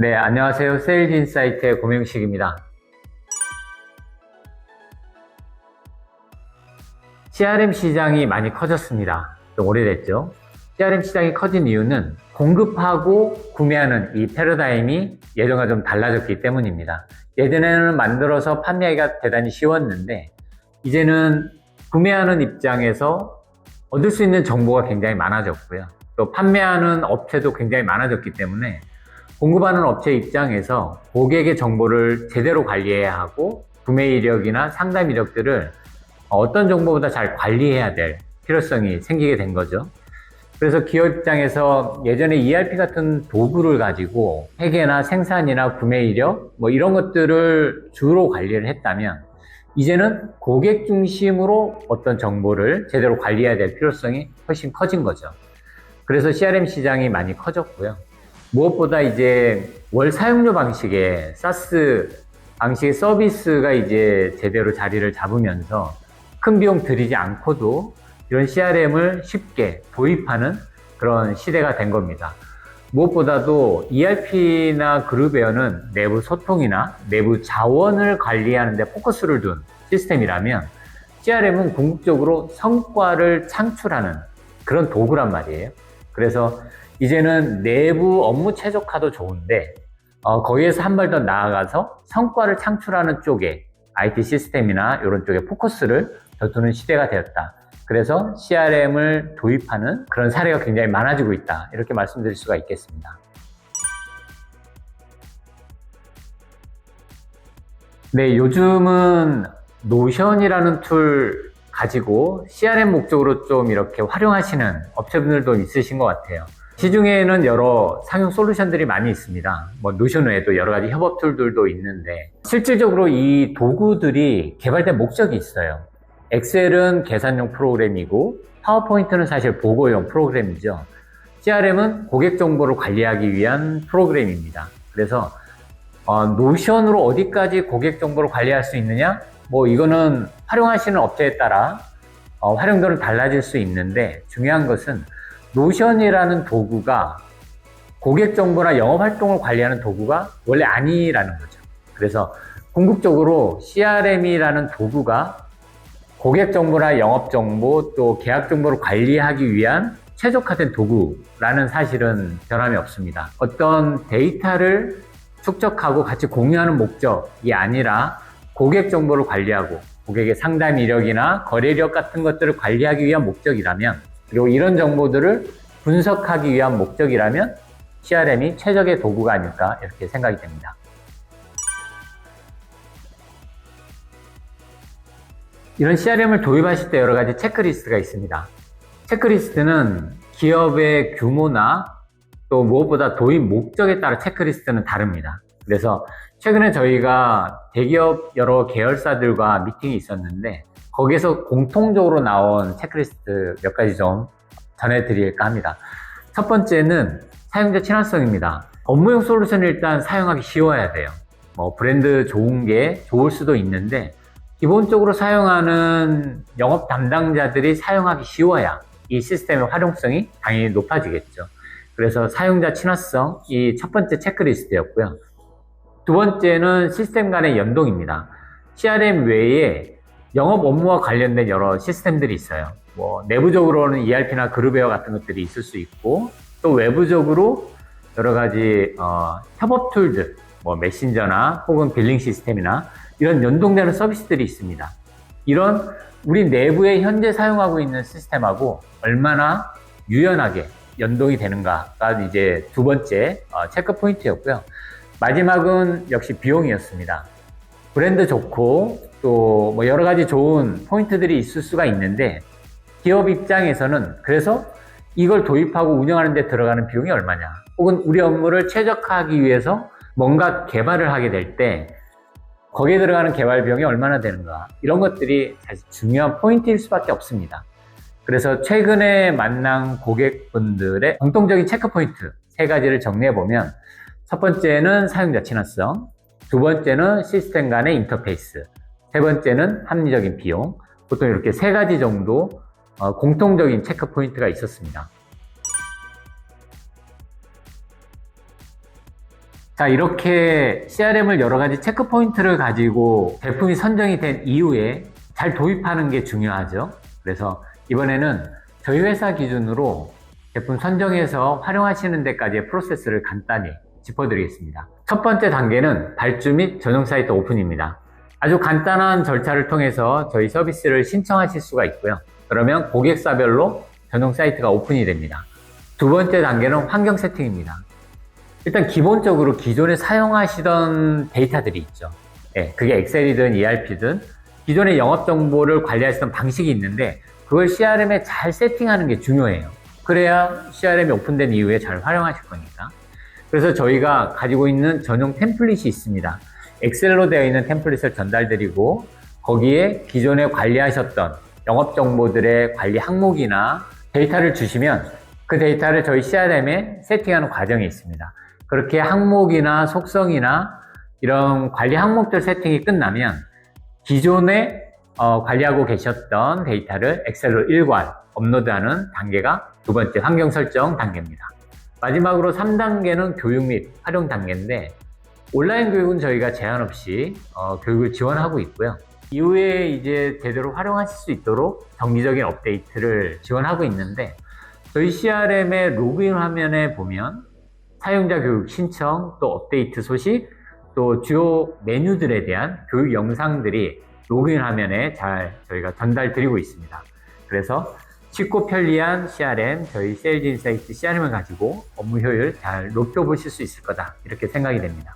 네, 안녕하세요. 세일즈 인사이트의 고명식입니다. CRM 시장이 많이 커졌습니다. 좀 오래됐죠. CRM 시장이 커진 이유는 공급하고 구매하는 이 패러다임이 예전과 좀 달라졌기 때문입니다. 예전에는 만들어서 판매하기가 대단히 쉬웠는데 이제는 구매하는 입장에서 얻을 수 있는 정보가 굉장히 많아졌고요. 또 판매하는 업체도 굉장히 많아졌기 때문에 공급하는 업체 입장에서 고객의 정보를 제대로 관리해야 하고 구매 이력이나 상담 이력들을 어떤 정보보다 잘 관리해야 될 필요성이 생기게 된 거죠. 그래서 기업 입장에서 예전에 ERP 같은 도구를 가지고 회계나 생산이나 구매 이력 이런 것들을 주로 관리를 했다면 이제는 고객 중심으로 어떤 정보를 제대로 관리해야 될 필요성이 훨씬 커진 거죠. 그래서 CRM 시장이 많이 커졌고요. 무엇보다 이제 월 사용료 방식의 SaaS 방식의 서비스가 이제 제대로 자리를 잡으면서 큰 비용 들이지 않고도 이런 CRM을 쉽게 도입하는 그런 시대가 된 겁니다. 무엇보다도 ERP나 그룹웨어는 내부 소통이나 내부 자원을 관리하는 데 포커스를 둔 시스템이라면 CRM은 궁극적으로 성과를 창출하는 그런 도구란 말이에요. 그래서 이제는 내부 업무 최적화도 좋은데 거기에서 한 발 더 나아가서 성과를 창출하는 쪽에 IT 시스템이나 이런 쪽에 포커스를 더 두는 시대가 되었다. 그래서 CRM을 도입하는 그런 사례가 굉장히 많아지고 있다. 이렇게 말씀드릴 수가 있겠습니다. 네, 요즘은 노션이라는 툴 가지고 CRM 목적으로 좀 이렇게 활용하시는 업체분들도 있으신 것 같아요. 시중에는 여러 상용 솔루션들이 많이 있습니다. 노션 외에도 여러 가지 협업 툴들도 있는데 실질적으로 이 도구들이 개발된 목적이 있어요. 엑셀은 계산용 프로그램이고 파워포인트는 사실 보고용 프로그램이죠. CRM은 고객 정보를 관리하기 위한 프로그램입니다. 그래서 노션으로 어디까지 고객 정보를 관리할 수 있느냐? 이거는 활용하시는 업체에 따라 활용도는 달라질 수 있는데 중요한 것은 노션이라는 도구가 고객 정보나 영업 활동을 관리하는 도구가 원래 아니라는 거죠. 그래서 궁극적으로 CRM이라는 도구가 고객 정보나 영업 정보 또 계약 정보를 관리하기 위한 최적화된 도구라는 사실은 변함이 없습니다. 어떤 데이터를 축적하고 같이 공유하는 목적이 아니라 고객 정보를 관리하고 고객의 상담 이력이나 거래 이력 같은 것들을 관리하기 위한 목적이라면 그리고 이런 정보들을 분석하기 위한 목적이라면 CRM이 최적의 도구가 아닐까 이렇게 생각이 됩니다. 이런 CRM을 도입하실 때 여러 가지 체크리스트가 있습니다. 체크리스트는 기업의 규모나 또 무엇보다 도입 목적에 따라 체크리스트는 다릅니다. 그래서 최근에 저희가 대기업 여러 계열사들과 미팅이 있었는데 거기에서 공통적으로 나온 체크리스트 몇 가지 좀 전해드릴까 합니다. 첫 번째는 사용자 친화성입니다. 업무용 솔루션을 일단 사용하기 쉬워야 돼요. 브랜드 좋은 게 좋을 수도 있는데 기본적으로 사용하는 영업 담당자들이 사용하기 쉬워야 이 시스템의 활용성이 당연히 높아지겠죠. 그래서 사용자 친화성이 첫 번째 체크리스트였고요. 두 번째는 시스템 간의 연동입니다. CRM 외에 영업 업무와 관련된 여러 시스템들이 있어요. 내부적으로는 ERP나 그룹웨어 같은 것들이 있을 수 있고 또 외부적으로 여러 가지 협업 툴들, 메신저나 혹은 빌링 시스템이나 이런 연동되는 서비스들이 있습니다. 이런 우리 내부에 현재 사용하고 있는 시스템하고 얼마나 유연하게 연동이 되는가가 이제 두 번째 체크 포인트였고요. 마지막은 역시 비용이었습니다. 브랜드 좋고 또 여러 가지 좋은 포인트들이 있을 수가 있는데 기업 입장에서는 그래서 이걸 도입하고 운영하는 데 들어가는 비용이 얼마냐 혹은 우리 업무를 최적화하기 위해서 뭔가 개발을 하게 될 때 거기에 들어가는 개발 비용이 얼마나 되는가 이런 것들이 사실 중요한 포인트일 수밖에 없습니다. 그래서 최근에 만난 고객분들의 공통적인 체크 포인트 세 가지를 정리해 보면 첫 번째는 사용자 친화성, 두 번째는 시스템 간의 인터페이스, 세 번째는 합리적인 비용, 보통 이렇게 세 가지 정도 공통적인 체크 포인트가 있었습니다. 자, 이렇게 CRM을 여러 가지 체크 포인트를 가지고 제품이 선정이 된 이후에 잘 도입하는 게 중요하죠. 그래서 이번에는 저희 회사 기준으로 제품 선정해서 활용하시는 데까지의 프로세스를 간단히 짚어드리겠습니다. 첫 번째 단계는 발주 및 전용 사이트 오픈입니다. 아주 간단한 절차를 통해서 저희 서비스를 신청하실 수가 있고요. 그러면 고객사별로 전용 사이트가 오픈이 됩니다. 두 번째 단계는 환경 세팅입니다. 일단 기본적으로 기존에 사용하시던 데이터들이 있죠. 그게 엑셀이든 ERP든 기존의 영업 정보를 관리하시던 방식이 있는데 그걸 CRM에 잘 세팅하는 게 중요해요. 그래야 CRM이 오픈된 이후에 잘 활용하실 거니까. 그래서 저희가 가지고 있는 전용 템플릿이 있습니다. 엑셀로 되어 있는 템플릿을 전달드리고 거기에 기존에 관리하셨던 영업 정보들의 관리 항목이나 데이터를 주시면 그 데이터를 저희 CRM에 세팅하는 과정이 있습니다. 그렇게 항목이나 속성이나 이런 관리 항목들 세팅이 끝나면 기존에 관리하고 계셨던 데이터를 엑셀로 일괄 업로드하는 단계가 두 번째 환경 설정 단계입니다. 마지막으로 3단계는 교육 및 활용 단계인데 온라인 교육은 저희가 제한 없이 교육을 지원하고 있고요. 이후에 이제 제대로 활용하실 수 있도록 정기적인 업데이트를 지원하고 있는데 저희 CRM의 로그인 화면에 보면 사용자 교육 신청, 또 업데이트 소식, 또 주요 메뉴들에 대한 교육 영상들이 로그인 화면에 잘 저희가 전달 드리고 있습니다. 그래서 쉽고 편리한 CRM, 저희 세일즈 인사이트 CRM을 가지고 업무 효율 잘 높여보실 수 있을 거다 이렇게 생각이 됩니다.